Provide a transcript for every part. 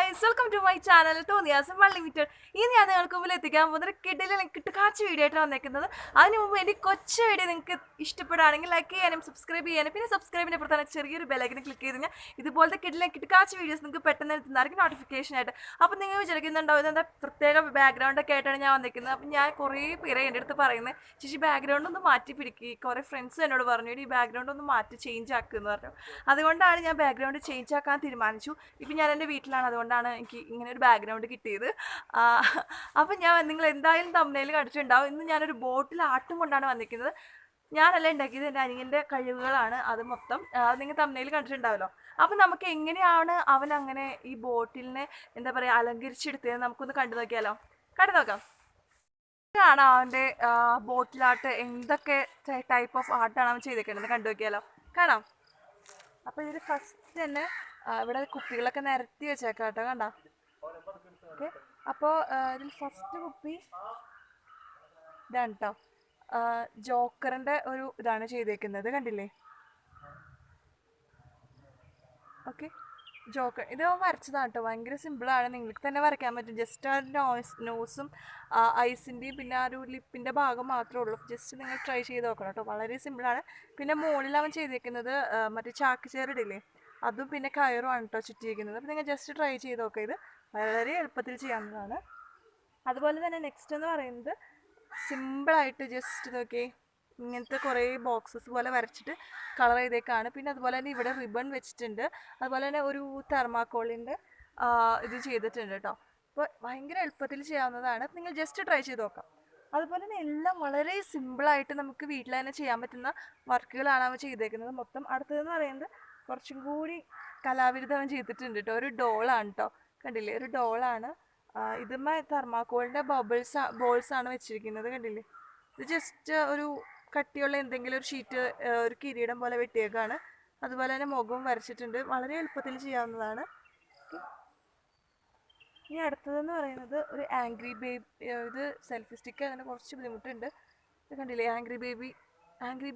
guys, welcome to my channel തോന്നിയാസം unlimited. ഇനി ഞാൻ നിങ്ങൾക്ക് മുമ്പിൽ എത്തിക്കാൻ പോകുന്നത് കിട്ടുകാച്ച് വീഡിയോ ആയിട്ട് വന്നേക്കുന്നത്. അതിന് മുമ്പ് എൻ്റെ കൊച്ചു വീഡിയോ നിങ്ങൾക്ക് ഇഷ്ടപ്പെടുകയാണെങ്കിൽ ലൈക്ക് ചെയ്യാനും സബ്സ്ക്രൈബ് ചെയ്യാനും പിന്നെ സബ്സ്ക്രൈബിൻ്റെ പുറത്താണ് ചെറിയൊരു ബെല്ലൈക്കൻ ക്ലിക്ക് ചെയ്ത് കഴിഞ്ഞാൽ ഇതുപോലത്തെ കിട്ടുകാച്ച് വീഡിയോസ് നിങ്ങൾക്ക് പെട്ടെന്ന് എത്തുന്നതായിരിക്കും നോട്ടിഫിക്കേഷൻ ആയിട്ട്. അപ്പോൾ നിങ്ങൾ വിചാരിക്കുന്നുണ്ടാവും ഇതെന്താ പ്രത്യേക ബാക്ക്ഗ്രൗണ്ടൊക്കെ ആയിട്ടാണ് ഞാൻ വന്നിരിക്കുന്നത്. അപ്പം ഞാൻ കുറേ പേരെ എൻ്റെ അടുത്ത് പറയുന്നത് ചേച്ചി ബാക്ക്ഗ്രൗണ്ട് ഒന്ന് മാറ്റി പിടിക്കുക. കുറേ ഫ്രണ്ട്സ് എന്നോട് പറഞ്ഞു ഈ ബാക്ക്ഗ്രൗണ്ട് ഒന്ന് മാറ്റി ചേഞ്ച് ആക്കുമെന്ന് പറഞ്ഞു. അതുകൊണ്ടാണ് ഞാൻ ബാക്ക്ഗ്രൗണ്ട് ചേഞ്ച് ആക്കാൻ തീരുമാനിച്ചു. ഇപ്പം ഞാൻ എൻ്റെ വീട്ടിലാണ്, അതുകൊണ്ടാണ് എനിക്ക് ഇങ്ങനെ ഒരു ബാക്ക്ഗ്രൗണ്ട് കിട്ടിയത്. അപ്പം നിങ്ങൾ എന്തായാലും തമ്മിൽ കണ്ടിട്ടുണ്ടാവും. ഇന്ന് ഞാനൊരു ബോട്ടിൽ ആട്ടും കൊണ്ടാണ് വന്നിരിക്കുന്നത്. ഞാനല്ല ഉണ്ടാക്കിയത്, എൻ്റെ അനിയൻ്റെ കഴിവുകളാണ് അത് മൊത്തം. അത് നിങ്ങൾ തമ്മിൽ കണ്ടിട്ടുണ്ടാവല്ലോ. അപ്പം നമുക്ക് എങ്ങനെയാണ് അവൻ അങ്ങനെ ഈ ബോട്ടിലിനെ എന്താ പറയുക അലങ്കരിച്ചെടുത്തത് നമുക്കൊന്ന് കണ്ടു നോക്കിയാലോ. കണ്ടു നോക്കാം. ഇതാണ് അവൻ്റെ ബോട്ടിലാട്ട്. എന്തൊക്കെ ടൈപ്പ് ഓഫ് ആർട്ടാണ് അവൻ ചെയ്തേക്കുന്നത് കണ്ടു നോക്കിയാലോ. കാണാം. അപ്പോൾ ഇതിൽ ഫസ്റ്റ് തന്നെ ഇവിടെ കുപ്പികളൊക്കെ നിരത്തി വെച്ചേക്കാം കേട്ടോ. കണ്ടോ? ഓക്കെ. അപ്പോൾ ഇതിൽ ഫസ്റ്റ് കുപ്പി ഇതാണ് കേട്ടോ. ജോക്കറിൻ്റെ ഒരു ഇതാണ് ചെയ്തേക്കുന്നത്, കണ്ടില്ലേ? ഓക്കെ, ജോക്കർ ഇത് വരച്ചതാണ് കേട്ടോ. ഭയങ്കര സിമ്പിളാണ്, നിങ്ങൾക്ക് തന്നെ വരയ്ക്കാൻ പറ്റും. ജസ്റ്റ് ആ നോസും ഐസിൻ്റെയും പിന്നെ ആ ഒരു ലിപ്പിൻ്റെ ഭാഗം മാത്രമേ ഉള്ളൂ. ജസ്റ്റ് നിങ്ങൾ ട്രൈ ചെയ്ത് നോക്കണം കേട്ടോ. വളരെ സിമ്പിളാണ്. പിന്നെ മുകളിൽ അവൻ ചെയ്തേക്കുന്നത് മറ്റേ ചാക്കുചേറിടില്ലേ, അതും പിന്നെ കയറുമാണ് കേട്ടോ ചുറ്റിയിരിക്കുന്നത്. അപ്പോൾ നിങ്ങൾ ജസ്റ്റ് ട്രൈ ചെയ്ത് നോക്കുക. ഇത് വളരെ എളുപ്പത്തിൽ ചെയ്യാവുന്നതാണ്. അതുപോലെ തന്നെ നെക്സ്റ്റ് എന്ന് പറയുന്നത് സിമ്പിളായിട്ട് ജസ്റ്റ് നോക്കി ഇങ്ങനത്തെ കുറേ ബോക്സസ് പോലെ വരച്ചിട്ട് കളർ ചെയ്തേക്കാണ്. പിന്നെ അതുപോലെ തന്നെ ഇവിടെ റിബൺ വെച്ചിട്ടുണ്ട്. അതുപോലെ തന്നെ ഒരു തെർമാക്കോളിൻ്റെ ഇത് ചെയ്തിട്ടുണ്ട് കേട്ടോ. അപ്പോൾ ഭയങ്കര എളുപ്പത്തിൽ ചെയ്യാവുന്നതാണ്. നിങ്ങൾ ജസ്റ്റ് ട്രൈ ചെയ്ത് നോക്കാം. അതുപോലെ തന്നെ എല്ലാം വളരെ സിമ്പിളായിട്ട് നമുക്ക് വീട്ടിൽ തന്നെ ചെയ്യാൻ പറ്റുന്ന വർക്കുകളാണ് അവൻ ചെയ്തേക്കുന്നത് മൊത്തം. അടുത്തതെന്ന് പറയുന്നത് കുറച്ചും കൂടി കലാവിരുദ്ധം അവൻ ചെയ്തിട്ടുണ്ട് കേട്ടോ. ഒരു ഡോളാണ് കേട്ടോ, കണ്ടില്ലേ? ഒരു ഡോളാണ്. ഇതുമ്മ തെർമാക്കോളിൻ്റെ ബോൾസാണ് വെച്ചിരിക്കുന്നത്, കണ്ടില്ലേ? ഇത് ജസ്റ്റ് ഒരു കട്ടിയുള്ള എന്തെങ്കിലും ഒരു ഷീറ്റ്, ഒരു കിരീടം പോലെ വെട്ടിയേക്കാണ്. അതുപോലെ തന്നെ മുഖവും വരച്ചിട്ടുണ്ട്. വളരെ എളുപ്പത്തിൽ ചെയ്യാവുന്നതാണ്. ഇനി അടുത്തതെന്ന് പറയുന്നത് ഒരു ആംഗ്രി ബേബി. ഇത് സെൽഫി സ്റ്റിക്ക്, അതിന് കുറച്ച് ബുദ്ധിമുട്ടുണ്ട്. ഇത് കണ്ടില്ലേ? ആംഗ്രി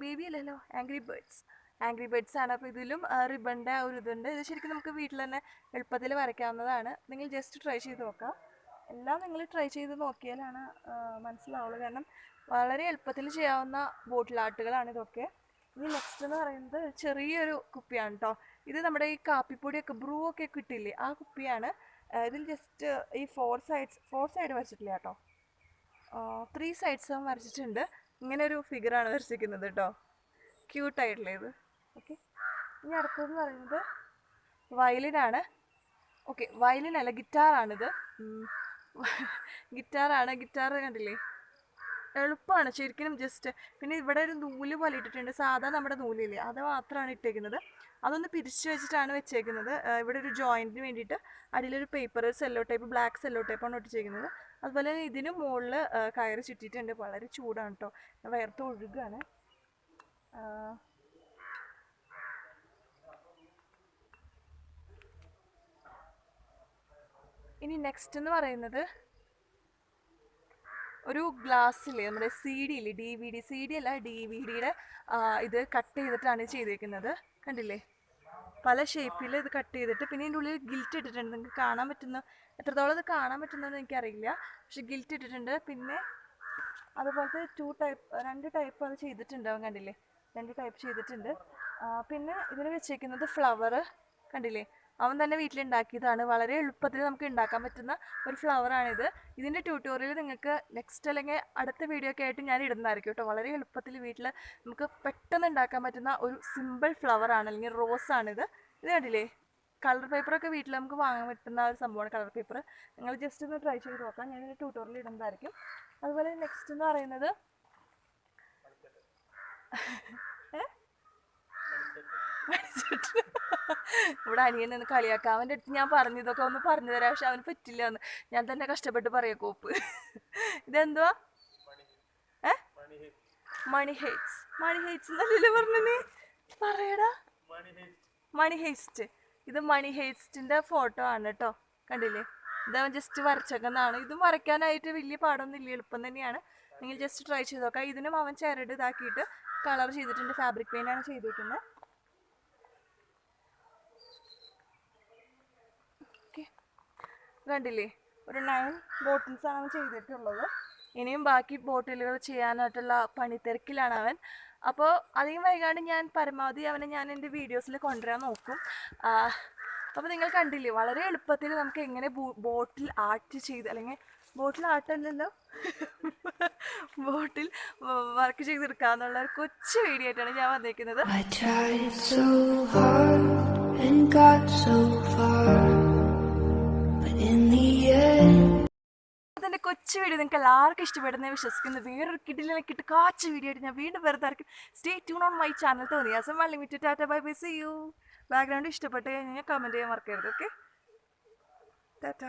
ബേബി അല്ലല്ലോ, ആംഗ്രി ബേർഡ്സ് ആണ്. അപ്പോൾ ഇതിലും റിബണിൻ്റെ ഒരു ഇതുണ്ട്. ഇത് ശരിക്കും നമുക്ക് വീട്ടിൽ തന്നെ എളുപ്പത്തിൽ വരയ്ക്കാവുന്നതാണ്. നിങ്ങൾ ജസ്റ്റ് ട്രൈ ചെയ്ത് നോക്കാം. എല്ലാം നിങ്ങൾ ട്രൈ ചെയ്ത് നോക്കിയാലാണ് മനസ്സിലാവുള്ളൂ. കാരണം വളരെ എളുപ്പത്തിൽ ചെയ്യാവുന്ന ബോട്ടിൽ ആർട്ടുകളാണ് ഇതൊക്കെ. ഇനി നെക്സ്റ്റ് എന്ന് പറയുന്നത് ചെറിയൊരു കുപ്പിയാണ് കേട്ടോ. ഇത് നമ്മുടെ ഈ കാപ്പിപ്പൊടിയൊക്കെ ബ്രൂ ഒക്കെ കിട്ടില്ലേ, ആ കുപ്പിയാണ്. ഇതിൽ ജസ്റ്റ് ഈ ഫോർ സൈഡ് വരച്ചിട്ടില്ല കേട്ടോ. 3 സൈഡ്സും വരച്ചിട്ടുണ്ട്. ഇങ്ങനെ ഒരു ഫിഗറാണ് വരച്ചിരിക്കുന്നത് കേട്ടോ. ക്യൂട്ടായിട്ടുള്ള ഇത്. ഓക്കെ. ഇനി അടുത്തതെന്ന് പറയുന്നത് വയലിനാണ്. ഓക്കെ, വയലിനല്ല, ഗിറ്റാറാണിത്. ഗിറ്റാർ കണ്ടില്ലേ? എളുപ്പമാണ് ശരിക്കും. ജസ്റ്റ് പിന്നെ ഇവിടെ ഒരു നൂല് പോലെ ഇട്ടിട്ടുണ്ട്. സാധാ നമ്മുടെ നൂലില്ലേ, അത് മാത്രമാണ് ഇട്ടേക്കുന്നത്. അതൊന്ന് പിരിച്ചു വെച്ചിട്ടാണ് വെച്ചേക്കുന്നത്. ഇവിടെ ഒരു ജോയിൻറ്റിന് വേണ്ടിയിട്ട് അടിയിലൊരു പേപ്പർ ബ്ലാക്ക് സെല്ലോ ടേപ്പാണ് ഒട്ടിച്ചേക്കുന്നത്. അതുപോലെ തന്നെ ഇതിന് മുകളിൽ കയറ് ചുറ്റിയിട്ടുണ്ട്. വളരെ ചൂടാണ് കേട്ടോ, വയർത്ത് ഒഴുകാണ്. ഇനി നെക്സ്റ്റ് എന്ന് പറയുന്നത് ഒരു ഗ്ലാസ്സില്ലേ, നമ്മുടെ CD ഇല്ലേ, CD അല്ല DVD-യുടെ ഇത് കട്ട് ചെയ്തിട്ടാണ് ചെയ്തേക്കുന്നത്, കണ്ടില്ലേ? പല ഷേപ്പിൽ ഇത് കട്ട് ചെയ്തിട്ട് പിന്നെ ഇതിൻ്റെ ഉള്ളിൽ ഗിൽറ്റ് ഇട്ടിട്ടുണ്ട്. നിങ്ങൾക്ക് കാണാൻ പറ്റുന്ന എത്രത്തോളം ഇത് കാണാൻ പറ്റുന്നതെന്ന് എനിക്കറിയില്ല, പക്ഷെ ഗിൽറ്റ് ഇട്ടിട്ടുണ്ട്. പിന്നെ അതുപോലത്തെ 2 ടൈപ്പ് അത് ചെയ്തിട്ടുണ്ട് അവൻ, കണ്ടില്ലേ? 2 ടൈപ്പ് ചെയ്തിട്ടുണ്ട്. പിന്നെ ഇതിന് വെച്ചേക്കുന്നത് ഫ്ലവർ, കണ്ടില്ലേ? അവൻ തന്നെ വീട്ടിലുണ്ടാക്കിയതാണ്. വളരെ എളുപ്പത്തിൽ നമുക്ക് ഉണ്ടാക്കാൻ പറ്റുന്ന ഒരു ഫ്ലവറാണിത്. ഇതിൻ്റെ ട്യൂട്ടോറിയൽ നിങ്ങൾക്ക് നെക്സ്റ്റ് അല്ലെങ്കിൽ അടുത്ത വീഡിയോ ഒക്കെ ആയിട്ട് ഞാൻ ഇടുന്നതായിരിക്കും കേട്ടോ. വളരെ എളുപ്പത്തിൽ വീട്ടിൽ നമുക്ക് പെട്ടെന്ന് ഉണ്ടാക്കാൻ പറ്റുന്ന ഒരു സിമ്പിൾ ഫ്ലവറാണ്, അല്ലെങ്കിൽ റോസാണിത്. ഇത് കണ്ടില്ലേ? കളർ പേപ്പറൊക്കെ വീട്ടിൽ നമുക്ക് വാങ്ങാൻ പറ്റുന്ന ഒരു സംഭവമാണ് കളർ പേപ്പർ. നിങ്ങൾ ജസ്റ്റ് ഒന്ന് ട്രൈ ചെയ്ത് നോക്കാം. ഞാനൊരു ട്യൂട്ടോറിയൽ ഇടുന്നതായിരിക്കും. അതുപോലെ നെക്സ്റ്റ് എന്ന് പറയുന്നത് ഇവിടെ അനിയനെ ഒന്ന് കളിയാക്കാം. അവൻ്റെ അടുത്ത് ഞാൻ പറഞ്ഞതൊക്കെ ഒന്ന് പറഞ്ഞു തരാം, പക്ഷെ അവന് പറ്റില്ല എന്ന്. ഞാൻ തന്നെ കഷ്ടപ്പെട്ട് പറയാം കോപ്പ്. ഇതെന്തുവാ? മണി ഹെയ്റ്റ്സ് എന്നല്ലേ പറഞ്ഞേ? പറയടാ. മണി ഹെയ്സ്റ്റ്. ഇത് മണി ഹെയ്സ്റ്റിൻ്റെ ഫോട്ടോ ആണ് കേട്ടോ, കണ്ടില്ലേ? ഇതവൻ ജസ്റ്റ് വരച്ചേക്കുന്നതാണ്. ഇതും വരയ്ക്കാനായിട്ട് വലിയ പാടൊന്നും ഇല്ല, എളുപ്പം തന്നെയാണ്. നിങ്ങൾ ജസ്റ്റ് ട്രൈ ചെയ്ത് നോക്കാം. ഇതിനും അവൻ ചരട് ഇതാക്കിയിട്ട് കളർ ചെയ്തിട്ടുണ്ട്. ഫാബ്രിക് പെയിൻ്റാണ് ചെയ്തിരിക്കുന്നത്. ഓക്കെ. കണ്ടില്ലേ, ഒരു 9 ബോട്ടിൽസാണ് ചെയ്തിട്ടുള്ളത്. ഇനിയും ബാക്കി ബോട്ടിലുകൾ ചെയ്യാനായിട്ടുള്ള പണിത്തിരക്കിലാണ് അവൻ. അപ്പോൾ അധികം വൈകാണ്ട് ഞാൻ പരമാവധി അവനെ ഞാൻ എൻ്റെ വീഡിയോസിൽ കൊണ്ടുവരാൻ നോക്കും. അപ്പോൾ നിങ്ങൾ കണ്ടില്ലേ, വളരെ എളുപ്പത്തിൽ നമുക്ക് എങ്ങനെ ബോട്ടിൽ ആർട്ട് ചെയ്ത്, അല്ലെങ്കിൽ ബോട്ടിൽ ആർട്ടല്ലല്ലോ ബോട്ടിൽ വർക്ക് ചെയ്തെടുക്കാന്നുള്ള ഒരു കൊച്ചു വീഡിയോ ആയിട്ടാണ് ഞാൻ വന്നിരിക്കുന്നത്. അതിൻ്റെ കൊച്ചു വീഡിയോ നിങ്ങൾക്ക് എല്ലാവർക്കും ഇഷ്ടപ്പെടുന്ന വിശ്വസിക്കുന്നു. വേറൊരു കിട്ടിട്ട് കാച്ചു വീഡിയോ ആയിട്ട് ഞാൻ വീണ്ടും വെറുതെ ആയിരിക്കും. Stay tune on my channel. തോന്നിയാസം unlimited. Tata bye bye, see you. Background ഇഷ്ടപ്പെട്ട് കഴിഞ്ഞാൽ കമൻറ്റ് ചെയ്യാൻ മറക്കരുത്. ഓക്കെ, ടാറ്റ.